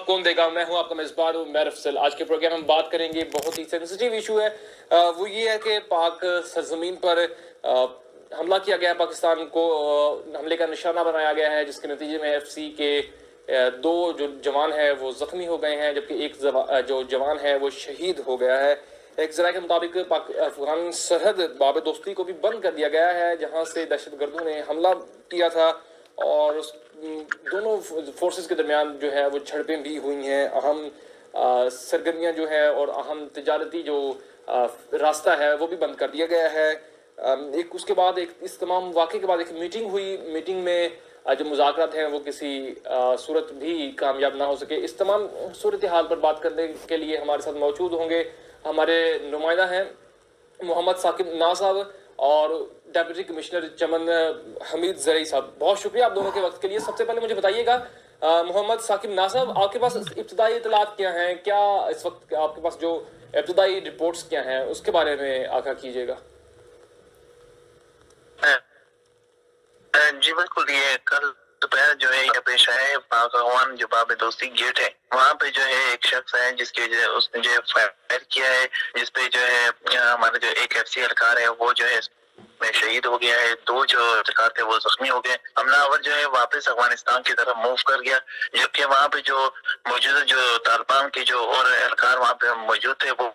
कौन देगा। मैं हूं आपका मेजबान उमर अफजल। आज के प्रोग्राम में हम बात करेंगे, बहुत ही सेंसिटिव इशू है। वो ये है कि पाक सरजमीन पर हमला किया गया, पाकिस्तान को हमले का निशाना बनाया गया है, जिसके नतीजे में FC के दो जो जवान हैं वो जख्मी हो गए हैं, जबकि एक जो जवान है वो शहीद हो गया है। एक जरा के मुताबिक अफगान सरहद बाब दोस्ती को भी बंद कर दिया गया है, जहां से दहशतगर्दों ने हमला किया था, और दोनों फोर्सेस के दरमियान जो है वो झड़पें भी हुई हैं। अहम सरगर्मियां जो है और अहम तिजारती जो रास्ता है वो भी बंद कर दिया गया है। एक उसके बाद एक इस तमाम वाक़े के बाद एक मीटिंग हुई। मीटिंग में जो मुज़ाकरात हैं वो किसी सूरत भी कामयाब ना हो सके। इस तमाम सूरत हाल पर बात करने के लिए हमारे साथ मौजूद होंगे हमारे नुमाइंदा हैं मोहम्मद साकिब नाज़ साहब और डेप्यूटी कमिश्नर चमन हमीद ज़रई साहब। बहुत शुक्रिया आप दोनों के वक्त के लिए। सबसे पहले मुझे बताइएगा मोहम्मद साकिब नाज़ साहब, आपके पास इब्तदाई इतलात क्या हैं, क्या इस वक्त आपके पास जो इब्तदाई रिपोर्ट्स क्या हैं उसके बारे में आगाह कीजिएगा। जी बिल्कुल, ये कल दोपहर जो है यहाँ पेश आया है पाक अफगान जो बाब दोस्ती गेट है, वहाँ पे जो है एक शख्स है जिसके जो है उसने जो है फायर किया है, जिसपे जो है हमारे जो एक FC एहलकार है वो जो है में शहीद हो गया है। दो जो एहलकार थे वो जख्मी हो गए। हमलावर जो है वापस अफगानिस्तान की तरफ मूव कर गया, जबकि वहाँ पे जो मौजूदा जो तालिबान के जो और एहलकार वहाँ पे मौजूद थे वो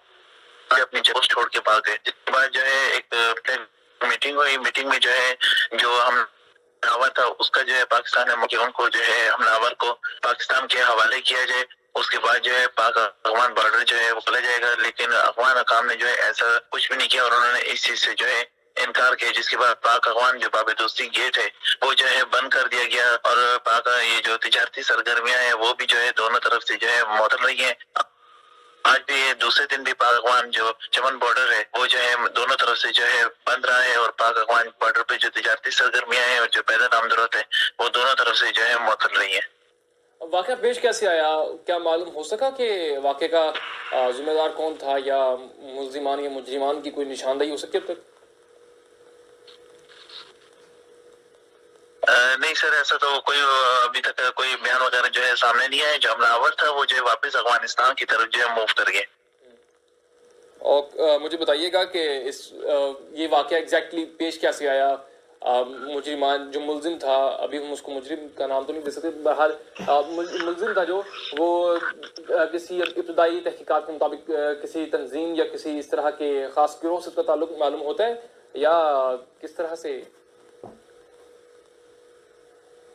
अपनी जगह छोड़ के भाग गए। जिसके बाद जो है एक मीटिंग हुई। मीटिंग में जो है जो हमलावर था उसका जो है पाकिस्तान ने मुख्य उनको जो है हमलावर को पाकिस्तान के हवाले किया जाए। उसके बाद जो है पाक अफगान बॉर्डर जो है वो खुला जाएगा, लेकिन अफगान हकाम ने जो है ऐसा कुछ भी नहीं किया और उन्होंने इस चीज से जो है इनकार किया, जिसके बाद पाक अफगान जो बाब दोस्ती गेट है वो जो है बंद कर दिया गया और पाक ये जो तिजारती सरगर्मियां हैं वो भी जो है दोनों तरफ से जो है मुअत्तल रही है। आज भी दूसरे दिन भी पाक अफगान जो चमन बॉर्डर है वो जो है दोनों तरफ से जो है बंद रहा है और पाक अफगान बॉर्डर पे जो तिजारती सरगर्मियां हैं और जो पैदल आमदरत है वो दोनों तरफ से जो है मुअत्तल रही है। वाक़या पेश कैसे आया, क्या मालूम हो सका कि वाक़े का जिम्मेदार कौन था या मुल्ज़िमान या मुजरिमान की कोई निशानदेही हो सकती है अब तक? नहीं सर, ऐसा तो कोई अभी तक कोई बयान वगैरह जो है सामने नहीं आया। जो हमलावर था वो जो है वापस अफगानिस्तान की तरफ जो है मूव कर गए। और मुझे बताइएगा कि इस ये वाक़या एग्जैक्टली पेश कैसे आया। मुजरिमान जो मुल्जिम था, अभी हम उसको मुजरिम का नाम तो नहीं दे सकते, बहरहाल मुल्जिम था जो वो किसी इब्तदाई तहकीकात के मुताबिक किसी तंजीम या किसी इस तरह के ख़ास गिरोह से उसका ताल्लुक मालूम होता है या किस तरह से?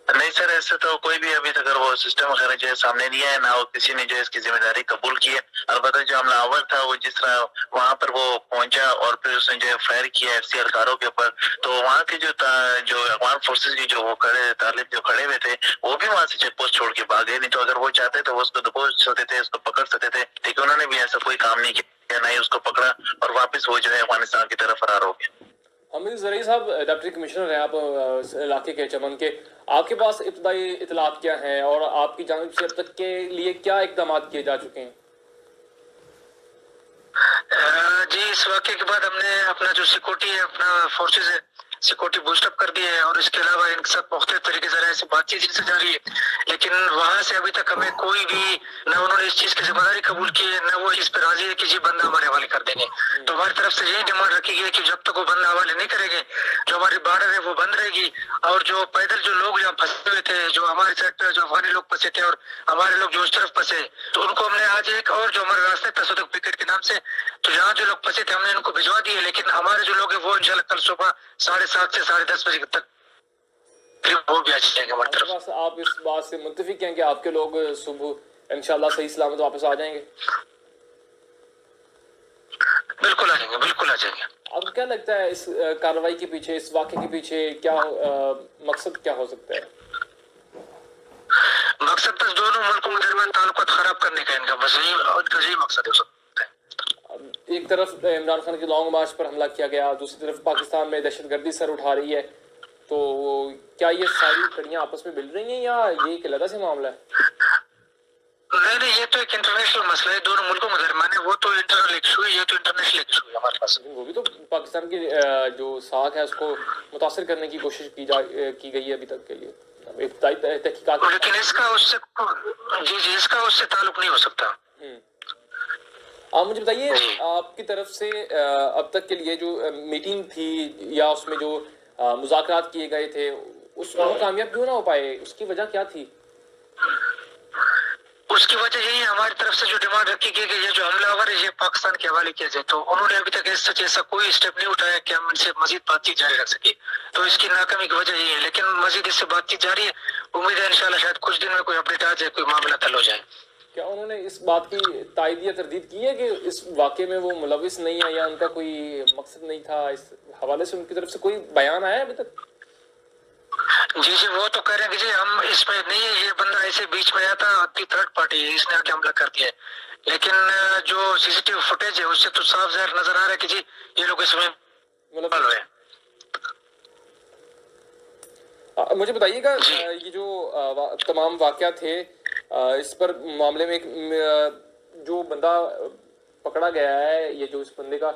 नहीं सर, ऐसे तो कोई भी अभी तक वो सिस्टम वगैरह जो है सामने नहीं आया, ना वो किसी ने जो है इसकी जिम्मेदारी कबूल की है। अलबत्ता जो हमलावर था वो जिस तरह वहाँ पर वो पहुंचा और फिर उसने जो है फायर किया FC एहलकारों के ऊपर, तो वहाँ के जो अफगान फोर्सेज के जो वो तालिब जो खड़े हुए थे वो भी वहाँ से चेक पोस्ट छोड़ के भागे। नहीं तो अगर वो चाहते तो वो उसको दबोच सकते थे, उसको पकड़ सकते थे, लेकिन उन्होंने भी ऐसा कोई काम नहीं किया, ना ही उसको पकड़ा और वापस वो जो है अफगानिस्तान की तरफ फरार हो गया। हमीद ज़रई साहब, डिप्टी कमिश्नर हैं आप इलाके के चमन के, आपके पास इब्तदाई इतलात क्या हैं और आपकी जानिब से अब तक के लिए क्या इक़दाम किए जा चुके हैं? जी, इस वाक़े के बाद हमने अपना जो सिक्योरिटी है, अपना फोर्सेज है, सिक्योरिटी बूस्टअप कर दिए है और इसके अलावा इनके साथ मुख्तलिफ तरीके से ऐसी बातचीत इनसे जारी है, लेकिन वहाँ से अभी तक हमें कोई भी न उन्होंने इस चीज़ की जिम्मेदारी कबूल की है, न वो इस पर राजी है कि जी बंदा हमारे हवाले कर देंगे। तो हमारी तरफ से यही डिमांड रखी गई है कि जब तक वो बंदा हवाले नहीं करेंगे, जो हमारी बॉर्डर है वो बंद रहेगी और जो पैदल जो लोग यहाँ फंसे हुए थे, जो हमारे सेक्टर जो अफगानी लोग फंसे थे और हमारे लोग जो उस तरफ फंसे, तो उनको हमने आज एक और जो हमारे रास्ते तसदुक विकेट के नाम से, तो यहाँ जो लोग फंसे थे हमने इनको भिजवा दिए, लेकिन हमारे जो लोग हैं वो इंशाल्लाह कल सुबह 7:30 से 10:30 बजे तक वो भी आ जाएंगे हमारी तरफ। आप इस बात से मुत्तफिक हैं कि आपके लोग सुबह इंशाल्लाह सही सलामत वापस आ जाएंगे? बिल्कुल आ जाएंगे, बिल्कुल आ जाएंगे। आपको क्या लगता है इस कार्रवाई के पीछे, इस वाक़े के पीछे क्या मकसद क्या हो सकता है? मकसद बस दोनों मुल्कों के दरमियान ताल्लुकात खराब करने का इनका बस यही मकसद हो सकता है। एक तरफ इमरान खान के लॉन्ग मार्च पर हमला किया गया, दूसरी तरफ पाकिस्तान में दहशतगर्दी सर उठा रही है, तो क्या ये सारी कड़ियाँ आपस में मिल रही हैं या ये एक अलग से मामला है? नहीं, ये तो एक इंटरनेशनल मसला है, दोनों मुल्कों के दरमियान है, वो तो इंटरनल इशू है, ये तो इंटरनेशनल इशू है हमारे पास। वो भी तो पाकिस्तान की जो साख है उसको मुतासर करने की कोशिश की गई है अभी तक के लिए। इब्तदाई तहकीकात। लेकिन इसका उससे जी इसका उससे ताल्लुक नहीं हो सकता। आप मुझे बताइए आपकी तरफ से अब तक के लिए जो मीटिंग थी या उसमें जो मुज़ाकरात किए गए थे उसमें कामयाब क्यों ना हो पाए, उसकी वजह क्या थी? उसकी वजह यही है, हमारी तरफ से जो डिमांड रखी गई कि ये जो हमलावर है ये पाकिस्तान के हवाले किया जाए, तो उन्होंने अभी तक ऐसा कोई स्टेप नहीं उठाया कि हम इनसे मजीद बातचीत जारी रख सके। तो इसकी नाकामी की वजह यही है, लेकिन मजीद इससे बातचीत जारी है। उम्मीद है इंशाल्लाह शायद कुछ दिन में कोई अपडेट आ जाए, कोई मामला हल हो जाए। क्या उन्होंने इस बात की तायद या तरदीद की है कि इस वाक़े में वो मुलविस नहीं है या उनका कोई मकसद नहीं था? इस हवाले से उनकी तरफ से कोई बयान आया अभी तक? जी वो तो कह रहे हैं कि जी हम इसमें नहीं है, ये बंदा ऐसे बीच में आया था, थर्ड पार्टी है, इसने आके हमला कर दिया है। लेकिन जो सीसीटीवी फुटेज है उससे तो साफ ज़ाहिर नजर आ रहा है कि जी ये लोग इसमें मतलब मुझे बताइएगा ये जो तमाम वाक़या थे इस पर मामले में एक जो बंदा पकड़ा गया है, ये जो इस बंदे का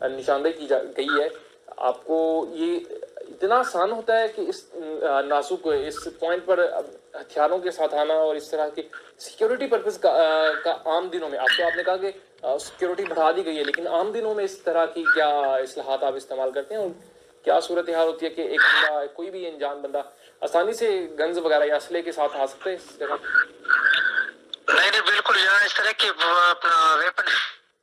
निशानदेही की गई है, आपको ये इतना आसान होता है कि इस नाजुक इस पॉइंट पर हथियारों के साथ आना और इस तरह की सिक्योरिटी पर्पस का आम दिनों में आपने कहा कि सिक्योरिटी बढ़ा दी गई है, लेकिन आम दिनों में इस तरह की क्या इस्लाहात आप इस्तेमाल करते हैं और क्या सूरत हाल होती है कि एक बंदा कोई भी अनजान बंदा आसानी से गन्स वगैरह या असले के साथ आ सकते हैं इस जगह? नहीं बिल्कुल, यहाँ इस तरह की अपना वेपन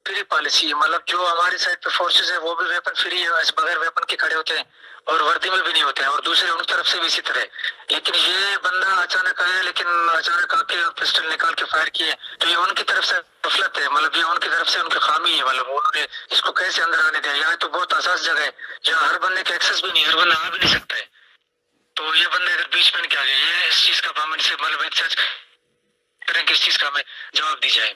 फ्री पॉलिसी है, मतलब जो हमारी साइड पे फोर्सेस है वो भी वेपन फ्री है, बगैर वेपन के खड़े होते हैं और वर्दी में भी नहीं होते हैं, और दूसरे उनकी तरफ से भी इसी तरह। लेकिन ये बंदा अचानक आया, लेकिन अचानक आके पिस्टल निकाल के फायर किए, तो ये उनकी तरफ से गफलत है, मतलब ये उनकी तरफ से उनकी खामी है, मतलब उन्होंने इसको कैसे अंदर आने दिया। यहाँ तो बहुत आसास जगह है जहाँ हर बंदे का एक्सेस भी नहीं, हर बंदा आ भी नहीं सकता है, तो ये बंदे अगर बीच में क्या गए, ये इस चीज का हम इनसे मतलब एक्सरसाइज करें कि इस चीज का हमें जवाब दी जाए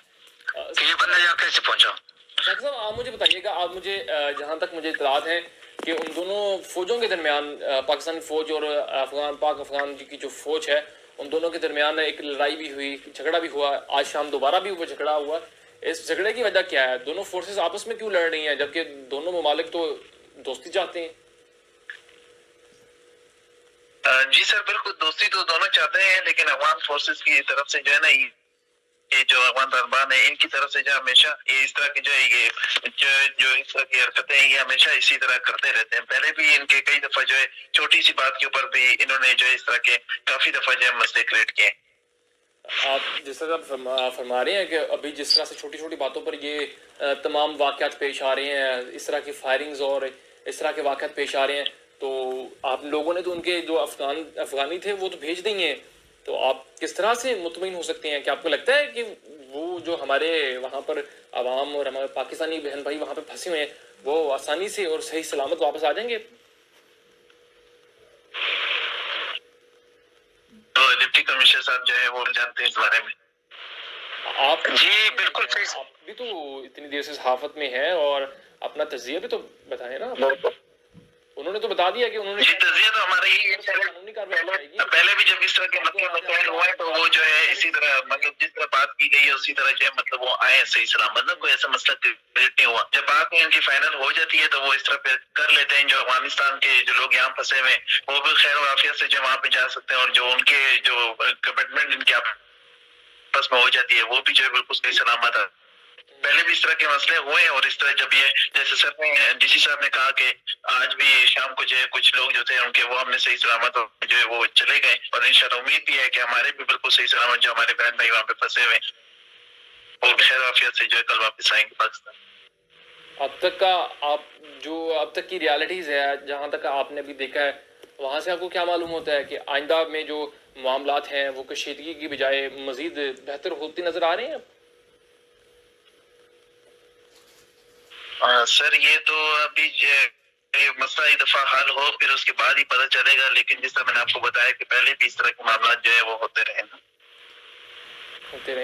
कि ये बंदा यहाँ कैसे पहुंचा। साहब आप मुझे बताइएगा, आप मुझे जहाँ तक मुझे इत्तलात है कि उन दोनों फौजों के दरमियान पाकिस्तानी फौज और अफगान की जो फौज है उन दोनों के दरमियान एक लड़ाई भी हुई, झगड़ा भी हुआ, आज शाम दोबारा भी वो झगड़ा हुआ। इस झगड़े की वजह क्या है? दोनों फोर्सेस आपस में क्यों लड़ रही हैं जबकि दोनों ममालिक तो दोस्ती चाहते हैं? जी सर बिल्कुल, दोस्ती तो दोनों चाहते हैं, लेकिन अफगान फोर्सेस की तरफ से जो है ना ये जो अफगान तालिबान है इनकी तरफ से जो हमेशा ये इस तरह की जो है ये जो इस तरह की हरकतें हैं ये हमेशा इसी तरह करते रहते हैं। पहले भी इनके कई दफा जो है छोटी सी बात के ऊपर भी इन्होंने जो है इस तरह के काफी दफा जो है मसले क्रिएट किए। आप जिस तरह फरमा रहे हैं कि अभी जिस तरह से छोटी छोटी बातों पर ये तमाम वाक़यात पेश आ रहे हैं, इस तरह की फायरिंग्स और इस तरह के वाक़यात पेश आ रहे हैं, तो आप लोगों ने तो उनके जो अफगानी थे वो तो भेज देंगे, तो आप किस तरह से मुतमईन हो सकते हैं? कि आपको लगता है कि वो जो हमारे वहाँ पर आवाम और हमारे पाकिस्तानी बहन भाई वहाँ पे फंसे हुए हैं वो आसानी से और सही सलामत वापस आ जाएंगे? तो डिप्टी कमिश्नर साहब जो है वो जानते हैं इस बारे में। आप जी बिल्कुल सही, आप भी तो इतनी देर से सहाफत में है और अपना तजिया भी तो बताएं ना। उन्होंने तो बता दिया कि उन्होंने तजिया तो हमारा यही है, पहले भी जब इस तरह के मसले हुए तो वो जो है इसी तरह मतलब जिस तरह बात की गई है उसी तरह जो है मतलब वो आए सही सलामत, मतलब कोई ऐसा मसला क्रिएट नहीं हुआ। जब बात इनकी फाइनल हो जाती है तो वो इस तरह फिर कर लेते हैं। जो अफगानिस्तान के जो लोग यहाँ फंसे हुए वो भी खैर वाफियत से जो वहाँ पे जा सकते हैं, और जो उनके जो कमिटमेंट इनके आपस में हो जाती है वो भी जो है बिल्कुल सही सलामत है। पहले भी इस तरह के मसले हुए हैं, और इस तरह जब ये जैसे सर ने डीसी साहब ने कहा कि आज भी शाम को जो है कुछ लोग जो थे उनके वो हमने सही सलामत जो है वो चले गए, और इंशाल्लाह उम्मीद भी है कि हमारे भी बिल्कुल सही सलामत जो हमारे बहन भाई वहाँ पे फंसे हुए वो खैर वाफियत से जो है कल वापस आएंगे पाकिस्तान। अब तक की रियलिटीज है, जहाँ तक आपने भी देखा है, वहाँ से आपको क्या मालूम होता है कि आइंदा में जो मामलात हैं वो कशीदगी की बजाय मजीद बेहतर होती नजर आ रहे हैं? सर ये तो अभी ये मसला एक दफा हल हो फिर उसके बाद ही पता चलेगा, लेकिन जिस तरह मैंने आपको बताया कि पहले भी इस तरह के मामला जो है वो होते रहे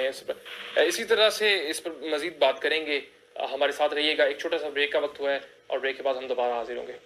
इस पर इसी तरह से इस पर मजीद बात करेंगे। हमारे साथ रहिएगा, एक छोटा सा ब्रेक का वक्त हुआ है और ब्रेक के बाद हम दोबारा हाजिर होंगे।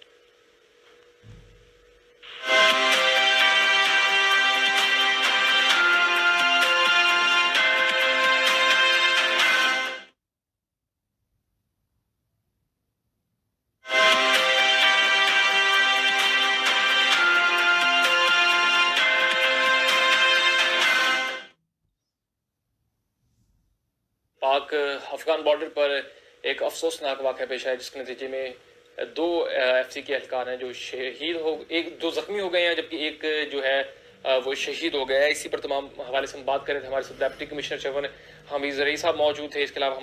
پاک افغان بارڈر پر ایک افسوسناک واقعہ پیش آیا جس کے نتیجے میں 2 ایف سی کے اہلکار ہیں جو شہید ہو، 2 زخمی ہو گئے ہیں، جبکہ ایک جو ہے وہ شہید ہو گیا ہے۔ اسی پر تمام حوالے سے ہم بات کر رہے تھے، ہمارے ساتھ ڈپٹی کمشنر چون حمید زرعی صاحب موجود تھے، اس کے علاوہ